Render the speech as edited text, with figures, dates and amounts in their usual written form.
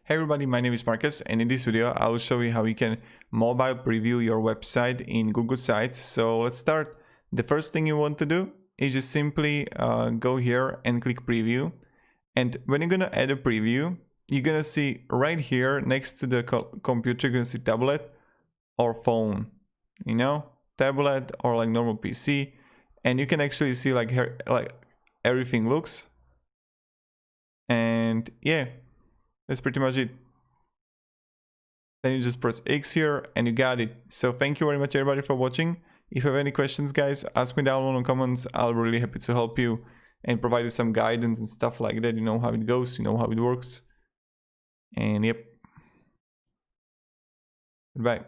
Hey everybody, my name is Marcus, and in this video I will show you how you can mobile preview your website in Google Sites. So let's start. The first thing you want to do is just simply go here and click preview. And when you're gonna add a preview, you're gonna see right here next to the computer, you're gonna see tablet or phone, you know, tablet or like normal PC, and you can actually see like here like everything looks. And yeah, that's pretty much it. Then you just press X here and you got it. So thank you very much everybody for watching. If you have any questions, guys, ask me down below in the comments. I'll be really happy to help you and provide you some guidance and stuff like that. You know how it goes, you know how it works. And yep. Goodbye.